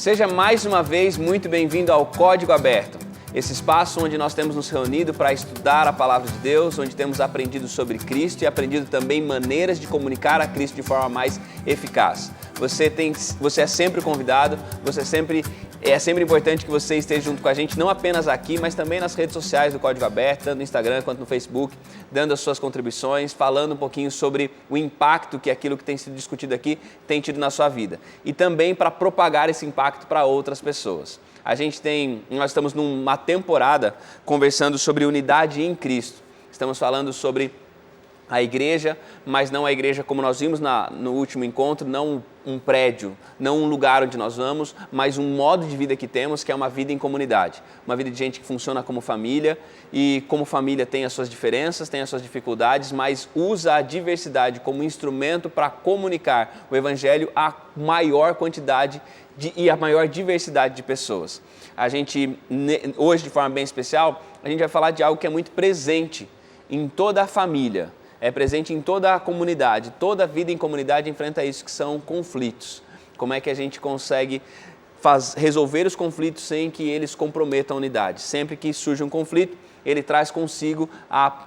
Seja mais uma vez muito bem-vindo ao Código Aberto, esse espaço onde nós temos nos reunido para estudar a Palavra de Deus, onde temos aprendido sobre Cristo e aprendido também maneiras de comunicar a Cristo de forma mais eficaz. Você é sempre convidado, é sempre importante que você esteja junto com a gente, não apenas aqui, mas também nas redes sociais do Código Aberto, tanto no Instagram quanto no Facebook, dando as suas contribuições, falando um pouquinho sobre o impacto que aquilo que tem sido discutido aqui tem tido na sua vida. E também para propagar esse impacto para outras pessoas. Nós estamos numa temporada conversando sobre unidade em Cristo. Estamos falando sobre a igreja, mas não a igreja como nós vimos no último encontro, não um prédio, não um lugar onde nós vamos, mas um modo de vida que temos, que é uma vida em comunidade. Uma vida de gente que funciona como família e como família tem as suas diferenças, tem as suas dificuldades, mas usa a diversidade como instrumento para comunicar o evangelho à maior quantidade e a maior diversidade de pessoas. Hoje, de forma bem especial, a gente vai falar de algo que é muito presente em toda a família, é presente em toda a comunidade. Toda a vida em comunidade enfrenta isso, que são conflitos. Como é que a gente consegue resolver os conflitos sem que eles comprometam a unidade? Sempre que surge um conflito, ele traz consigo a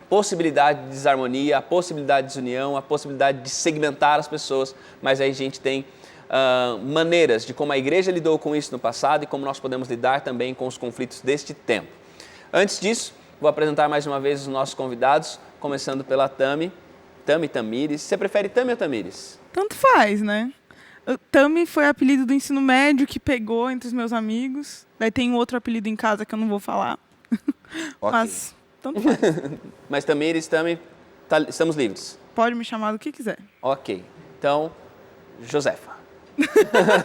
possibilidade de desarmonia, a possibilidade de desunião, a possibilidade de segmentar as pessoas, mas aí a gente tem maneiras de como a igreja lidou com isso no passado e como nós podemos lidar também com os conflitos deste tempo. Antes disso, vou apresentar mais uma vez os nossos convidados, começando pela Tamires. Você prefere Tami ou Tamires? Tanto faz, né? Tami foi apelido do ensino médio que pegou entre os meus amigos. Daí tem um outro apelido em casa que eu não vou falar. Okay. Mas tanto faz. Mas Tamires, Tami, estamos livres? Pode me chamar do que quiser. Ok. Então, Josefa.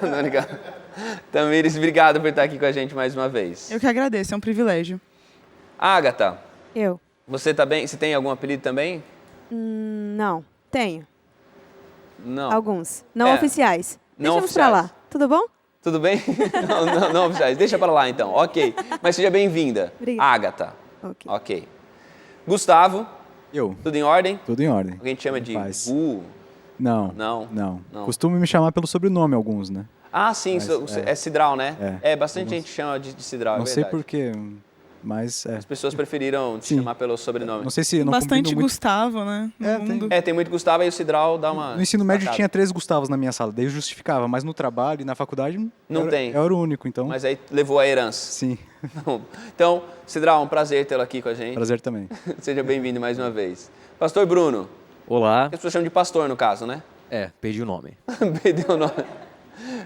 Não, legal. Tamires, obrigado por estar aqui com a gente mais uma vez. Eu que agradeço, é um privilégio. Agatha. Eu. Você tá bem? Você tem algum apelido também? Não, tenho. Não. Alguns. Não oficiais. Não Deixamos oficiais. pra lá. Tudo bom? Tudo bem? Não oficiais. Deixa para lá então. Ok. Mas seja bem-vinda. Obrigada. Agatha. Ok. Gustavo. Eu. Tudo em ordem? Tudo em ordem. Alguém te chama de Paz. Não. Não. Costumo me chamar pelo sobrenome alguns, né? Ah, sim. É Cidral, né? Bastante gente chama de Cidral, Não é sei verdade. porquê, mas As pessoas preferiram te chamar pelo sobrenome. Não sei se não Bastante combino muito. Gustavo, né? No mundo. Tem muito Gustavo e o Cidral dá uma... No ensino médio sacada. tinha 3 Gustavos na minha sala, daí eu justificava, mas no trabalho e na faculdade Não tem. Eu era o único, então. Mas aí levou a herança. Sim, Então, Cidral, um prazer tê-lo aqui com a gente. prazer também. Seja bem-vindo mais uma vez. Pastor Bruno. Olá. As pessoas chamam de pastor, no caso, né? Perdi o nome. Perdeu o nome.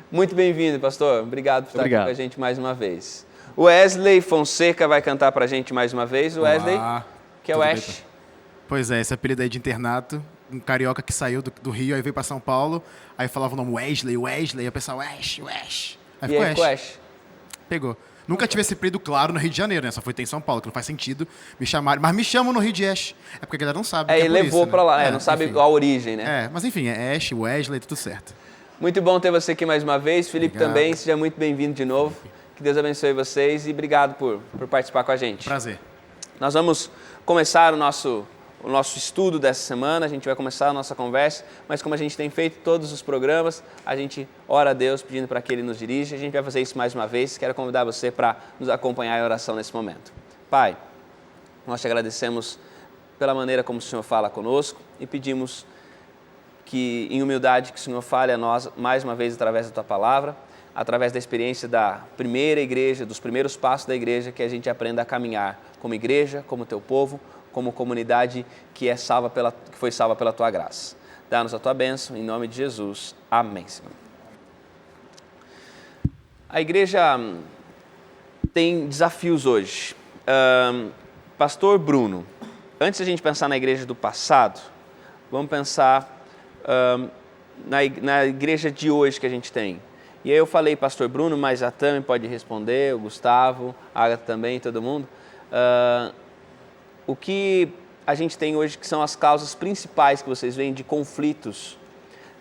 Muito bem-vindo, pastor. Obrigado por estar aqui com a gente mais uma vez. O Wesley Fonseca vai cantar pra gente mais uma vez. O Wesley, Olá, que é o tudo Ash. bem? Pois é, esse apelido aí de internato, um carioca que saiu do Rio, aí veio pra São Paulo, aí falava o nome Wesley, aí o pessoal, Ash. Aí E aí ficou Ash. Ash. Pegou. Nunca tive esse apelido claro no Rio de Janeiro, né? Só foi ter em São Paulo, que não faz sentido me chamarem. Mas me chamam no Rio de Ash. É porque a galera não sabe. Ele por levou isso, pra né? lá, não sabe a origem, né? Mas enfim, é Ash, Wesley, tudo certo. Muito bom ter você aqui mais uma vez. Felipe Obrigado. também, seja muito bem-vindo de novo. Que Deus abençoe vocês e obrigado por participar com a gente. Prazer. Nós vamos começar o nosso estudo dessa semana, a gente vai começar a nossa conversa, mas como a gente tem feito todos os programas, a gente ora a Deus pedindo para que Ele nos dirija. A gente vai fazer isso mais uma vez. Quero convidar você para nos acompanhar em oração nesse momento. Pai, nós te agradecemos pela maneira como o Senhor fala conosco e pedimos que, em humildade, que o Senhor fale a nós mais uma vez através da Tua Palavra, através da experiência da primeira igreja, dos primeiros passos da igreja, que a gente aprenda a caminhar como igreja, como Teu povo, como comunidade que foi salva pela Tua graça. Dá-nos a Tua bênção, em nome de Jesus. Amém, Senhor. A igreja tem desafios hoje. Pastor Bruno, antes de a gente pensar na igreja do passado, vamos pensar na igreja de hoje que a gente tem. E aí eu falei Pastor Bruno, mas a Tami pode responder, o Gustavo, a Agatha também, todo mundo. O que a gente tem hoje que são as causas principais que vocês veem de conflitos,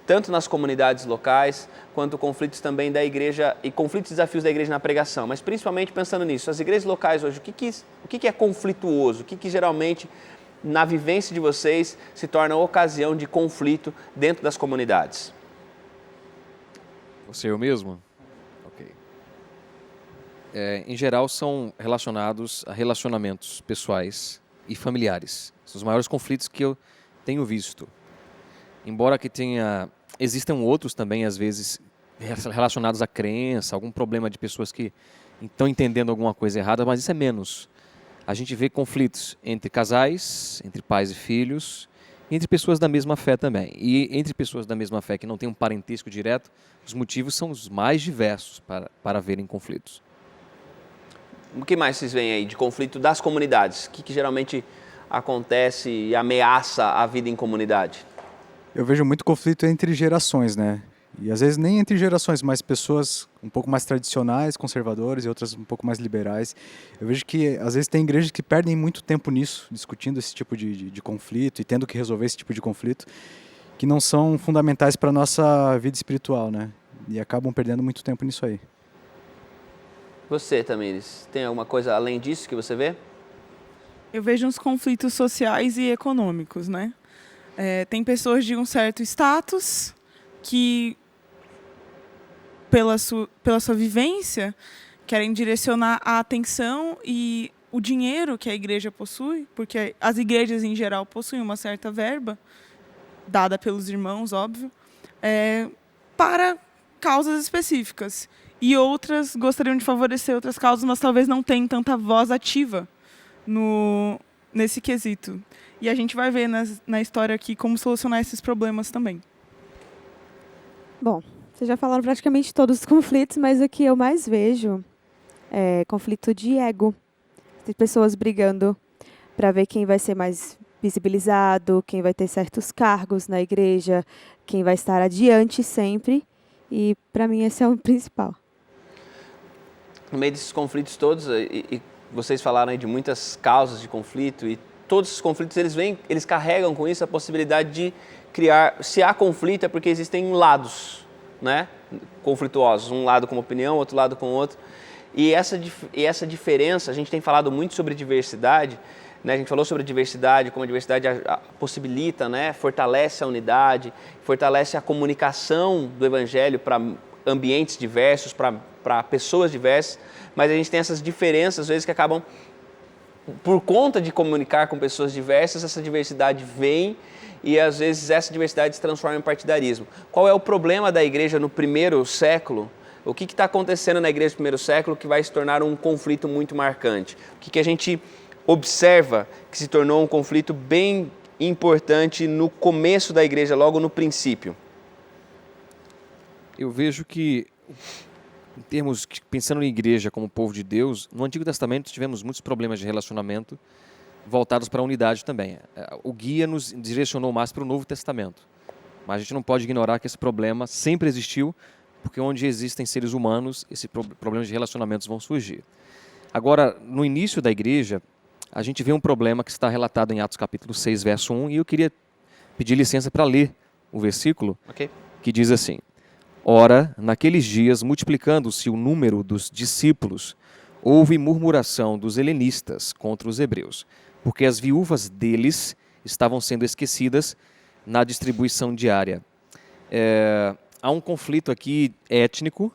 tanto nas comunidades locais, quanto conflitos também da igreja, e conflitos e desafios da igreja na pregação, mas principalmente pensando nisso, as igrejas locais hoje, o que é conflituoso? O que geralmente, na vivência de vocês, se torna ocasião de conflito dentro das comunidades? Você eu mesmo? em geral, são relacionados a relacionamentos pessoais e familiares. São os maiores conflitos que eu tenho visto. Embora existam outros também, às vezes, relacionados à crença, algum problema de pessoas que estão entendendo alguma coisa errada, mas isso é menos. A gente vê conflitos entre casais, entre pais e filhos, entre pessoas da mesma fé também. E entre pessoas da mesma fé que não têm um parentesco direto, os motivos são os mais diversos para haverem conflitos. O que mais vocês veem aí de conflito das comunidades? O que geralmente acontece e ameaça a vida em comunidade? Eu vejo muito conflito entre gerações, né? E às vezes nem entre gerações, mas pessoas um pouco mais tradicionais, conservadores, e outras um pouco mais liberais. Eu vejo que às vezes tem igrejas que perdem muito tempo nisso, discutindo esse tipo de conflito e tendo que resolver esse tipo de conflito, que não são fundamentais para a nossa vida espiritual, né? E acabam perdendo muito tempo nisso aí. Você, Tamires, tem alguma coisa além disso que você vê? Eu vejo uns conflitos sociais e econômicos, né? Tem pessoas de um certo status que, pela sua vivência, querem direcionar a atenção e o dinheiro que a igreja possui, porque as igrejas, em geral, possuem uma certa verba, dada pelos irmãos, óbvio, para causas específicas. E outras gostariam de favorecer outras causas, mas talvez não tenham tanta voz ativa nesse quesito. E a gente vai ver na história aqui como solucionar esses problemas também. Bom, vocês já falaram praticamente todos os conflitos, mas o que eu mais vejo é conflito de ego. Tem pessoas brigando para ver quem vai ser mais visibilizado, quem vai ter certos cargos na igreja, quem vai estar adiante sempre. E, para mim, esse é o principal. No meio desses conflitos todos, e vocês falaram aí de muitas causas de conflito, e todos esses conflitos eles carregam com isso a possibilidade de criar, se há conflito é porque existem lados, né, conflituosos, um lado com uma opinião, outro lado com outro, e essa diferença, a gente tem falado muito sobre diversidade, né, a gente falou sobre diversidade, como a diversidade possibilita, né, fortalece a unidade, fortalece a comunicação do evangelho para ambientes diversos, para pessoas diversas, mas a gente tem essas diferenças, às vezes, que acabam, por conta de comunicar com pessoas diversas, essa diversidade vem e, às vezes, essa diversidade se transforma em partidarismo. Qual é o problema da igreja no primeiro século? O que está acontecendo na igreja no primeiro século que vai se tornar um conflito muito marcante? O que a gente observa que se tornou um conflito bem importante no começo da igreja, logo no princípio? Eu vejo que, em termos, pensando em igreja como povo de Deus, no Antigo Testamento tivemos muitos problemas de relacionamento voltados para a unidade também. O guia nos direcionou mais para o Novo Testamento. Mas a gente não pode ignorar que esse problema sempre existiu, porque onde existem seres humanos, esses problemas de relacionamentos vão surgir. Agora, no início da igreja, a gente vê um problema que está relatado em Atos capítulo 6, verso 1, e eu queria pedir licença para ler o versículo, que diz assim: Ora, naqueles dias, multiplicando-se o número dos discípulos, houve murmuração dos helenistas contra os hebreus, porque as viúvas deles estavam sendo esquecidas na distribuição diária. Há um conflito aqui étnico,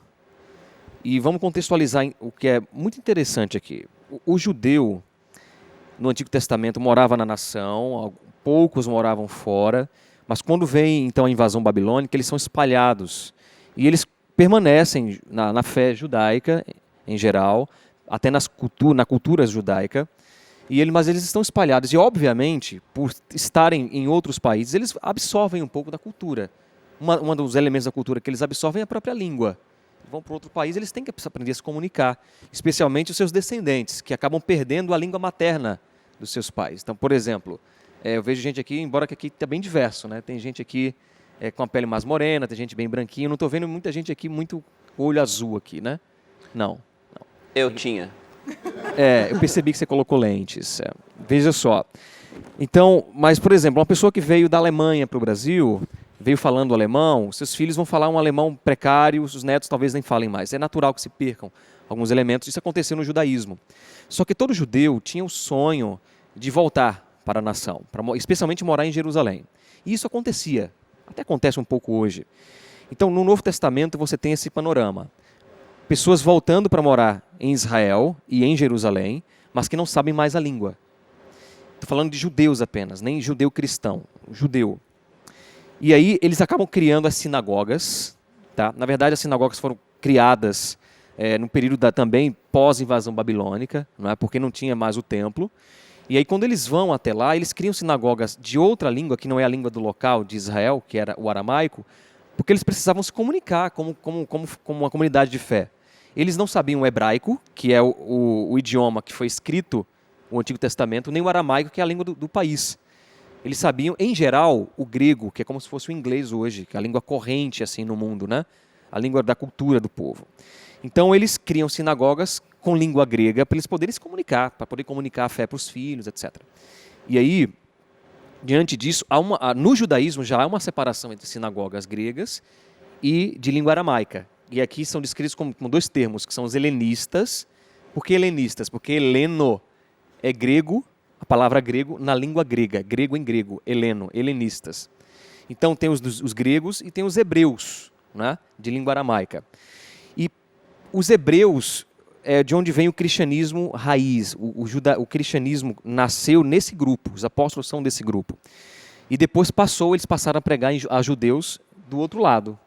e vamos contextualizar o que é muito interessante aqui. O judeu, no Antigo Testamento, morava na nação, poucos moravam fora, mas quando vem então a invasão babilônica, eles são espalhados. E eles permanecem na fé judaica, em geral, até na cultura judaica, mas eles estão espalhados. E, obviamente, por estarem em outros países, eles absorvem um pouco da cultura. Um dos elementos da cultura que eles absorvem é a própria língua. Vão para outro país, eles têm que aprender a se comunicar, especialmente os seus descendentes, que acabam perdendo a língua materna dos seus pais. Então, por exemplo, eu vejo gente aqui, embora que aqui está bem diverso, né? Tem gente aqui com a pele mais morena, tem gente bem branquinha. Não estou vendo muita gente aqui muito olho azul aqui, né? Não. Eu tinha. Eu percebi que você colocou lentes. Veja só. Então, mas, por exemplo, uma pessoa que veio da Alemanha para o Brasil, veio falando alemão, seus filhos vão falar um alemão precário, os netos talvez nem falem mais. É natural que se percam alguns elementos. Isso aconteceu no judaísmo. Só que todo judeu tinha o sonho de voltar para a nação, especialmente morar em Jerusalém. E isso acontecia. Até acontece um pouco hoje. Então, no Novo Testamento, você tem esse panorama. Pessoas voltando para morar em Israel e em Jerusalém, mas que não sabem mais a língua. Estou falando de judeus apenas, nem judeu cristão, judeu. E aí eles acabam criando as sinagogas. Tá? Na verdade, as sinagogas foram criadas no período também pós-invasão babilônica, não é? Porque não tinha mais o templo. E aí, quando eles vão até lá, eles criam sinagogas de outra língua, que não é a língua do local de Israel, que era o aramaico, porque eles precisavam se comunicar como uma comunidade de fé. Eles não sabiam o hebraico, que é o idioma que foi escrito no Antigo Testamento, nem o aramaico, que é a língua do país. Eles sabiam, em geral, o grego, que é como se fosse o inglês hoje, que é a língua corrente assim no mundo, né? A língua da cultura do povo. Então, eles criam sinagogas com língua grega para eles poderem se comunicar, para poder comunicar a fé para os filhos, etc. E aí, diante disso, no judaísmo já há uma separação entre sinagogas gregas e de língua aramaica. E aqui são descritos como dois termos, que são os helenistas. Por que helenistas? Porque heleno é grego, a palavra grego na língua grega, grego em grego, heleno, helenistas. Então tem os gregos e tem os hebreus, né, de língua aramaica. E os hebreus é de onde vem o cristianismo raiz. O cristianismo nasceu nesse grupo, os apóstolos são desse grupo. E depois eles passaram a pregar a judeus do outro lado.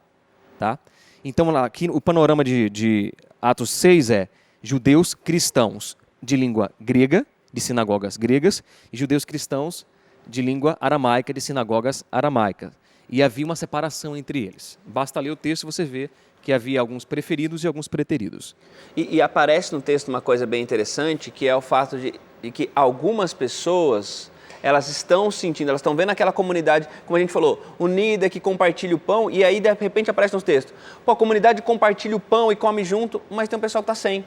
Tá? Então aqui o panorama de Atos 6 é judeus cristãos de língua grega, de sinagogas gregas, e judeus cristãos de língua aramaica, de sinagogas aramaicas. E havia uma separação entre eles. Basta ler o texto e você vê que havia alguns preferidos e alguns preteridos. E aparece no texto uma coisa bem interessante, que é o fato de que algumas pessoas, elas estão sentindo, elas estão vendo aquela comunidade, como a gente falou, unida, que compartilha o pão, e aí de repente aparece nos textos, pô, a comunidade compartilha o pão e come junto, mas tem um pessoal que está sem.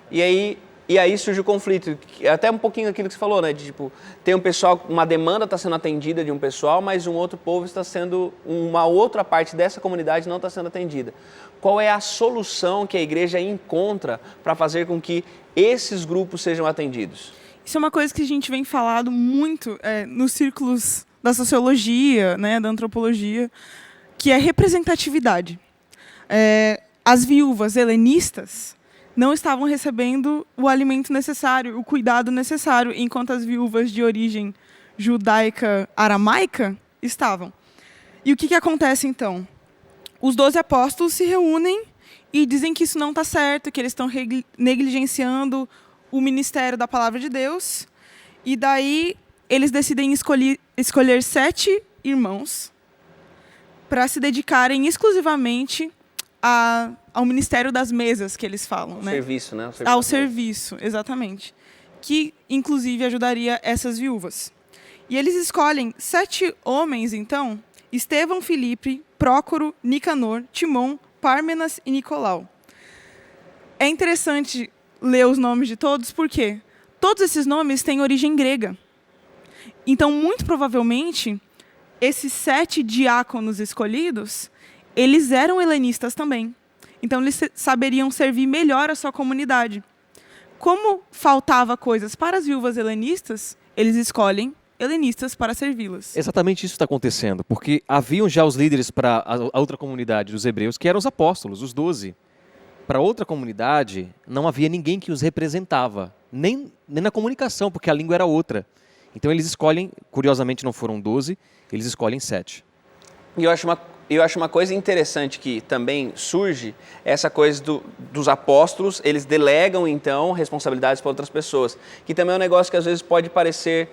E aí surge o conflito, até um pouquinho daquilo que você falou, né? De, tipo, tem um pessoal, uma demanda está sendo atendida de um pessoal, mas um outro povo está sendo, uma outra parte dessa comunidade não está sendo atendida. Qual é a solução que a igreja encontra para fazer com que esses grupos sejam atendidos? Isso é uma coisa que a gente vem falado muito nos círculos da sociologia, né, da antropologia, que é representatividade. As viúvas helenistas não estavam recebendo o alimento necessário, o cuidado necessário, enquanto as viúvas de origem judaica aramaica estavam. E o que acontece então? Os 12 apóstolos se reúnem e dizem que isso não está certo, que eles estão negligenciando o ministério da palavra de Deus. E daí eles decidem escolher 7 irmãos para se dedicarem exclusivamente ao ministério das mesas, que eles falam. Ao né? serviço, né? Ao serviço, exatamente. Que, inclusive, ajudaria essas viúvas. E eles escolhem 7 homens, então, Estevão, Filipe, Prócoro, Nicanor, Timon, Pármenas e Nicolau. É interessante ler os nomes de todos, porque todos esses nomes têm origem grega. Então, muito provavelmente, esses 7 diáconos escolhidos, eles eram helenistas também. Então, eles saberiam servir melhor a sua comunidade. Como faltava coisas para as viúvas helenistas, eles escolhem helenistas para servi-las. Exatamente isso está acontecendo, porque haviam já os líderes para a outra comunidade dos hebreus, que eram os apóstolos, os 12. Para outra comunidade, não havia ninguém que os representava, nem na comunicação, porque a língua era outra. Então, eles escolhem, curiosamente não foram 12, eles escolhem 7. E eu acho uma coisa interessante que também surge, essa coisa dos apóstolos, eles delegam, então, responsabilidades para outras pessoas. Que também é um negócio que às vezes pode parecer,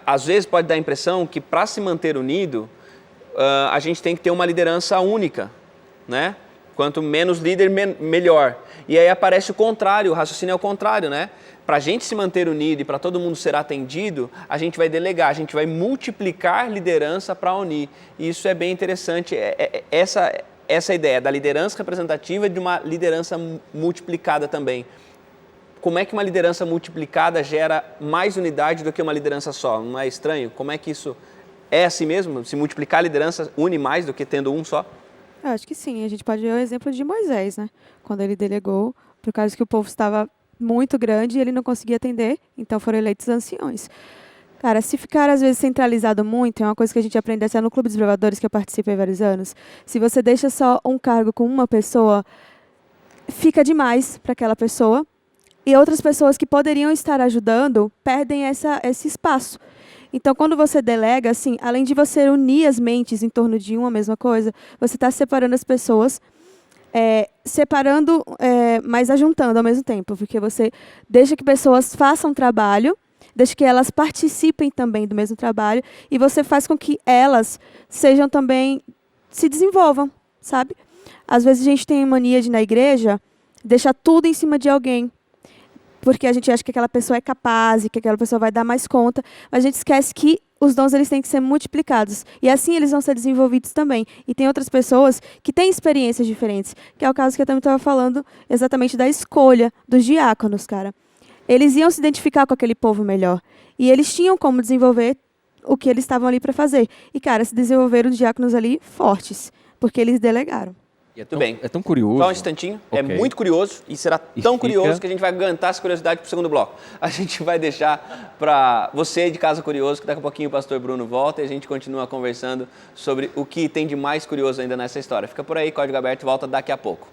às vezes pode dar a impressão que para se manter unido, a gente tem que ter uma liderança única, né? Quanto menos líder, melhor. E aí aparece o contrário, o raciocínio é o contrário, né? Para a gente se manter unido e para todo mundo ser atendido, a gente vai delegar, a gente vai multiplicar liderança para unir. E isso é bem interessante, essa ideia da liderança representativa e de uma liderança multiplicada também. Como é que uma liderança multiplicada gera mais unidade do que uma liderança só? Não é estranho? Como é que isso é assim mesmo? Se multiplicar a liderança une mais do que tendo um só? Eu acho que sim. A gente pode ver o exemplo de Moisés, né? Quando ele delegou, por causa que o povo estava muito grande e ele não conseguia atender, então foram eleitos anciões. Cara, se ficar às vezes centralizado muito, é uma coisa que a gente aprende até no Clube dos Bravadores, que eu participei há vários anos. Se você deixa só um cargo com uma pessoa, fica demais para aquela pessoa. E outras pessoas que poderiam estar ajudando perdem esse espaço. Então, quando você delega, assim, além de você unir as mentes em torno de uma mesma coisa, você está separando as pessoas, mas ajuntando ao mesmo tempo, porque você deixa que pessoas façam trabalho, deixa que elas participem também do mesmo trabalho, e você faz com que elas sejam também, se desenvolvam, sabe? Às vezes a gente tem mania de, na igreja, deixar tudo em cima de alguém, porque a gente acha que aquela pessoa é capaz e que aquela pessoa vai dar mais conta, mas a gente esquece que os dons eles têm que ser multiplicados. E assim eles vão ser desenvolvidos também. E tem outras pessoas que têm experiências diferentes, que é o caso que eu também estava falando exatamente da escolha dos diáconos, cara. Eles iam se identificar com aquele povo melhor. E eles tinham como desenvolver o que eles estavam ali para fazer. E, cara, se desenvolveram os diáconos ali fortes, porque eles delegaram. E Tudo bem. É tão curioso. Só um instantinho. É Ok. muito curioso e será E tão fica- curioso que a gente vai aguentar essa curiosidade para o segundo bloco. A gente vai deixar para você de casa curioso, que daqui a pouquinho o pastor Bruno volta e a gente continua conversando sobre o que tem de mais curioso ainda nessa história. Fica por aí, Código Aberto volta daqui a pouco.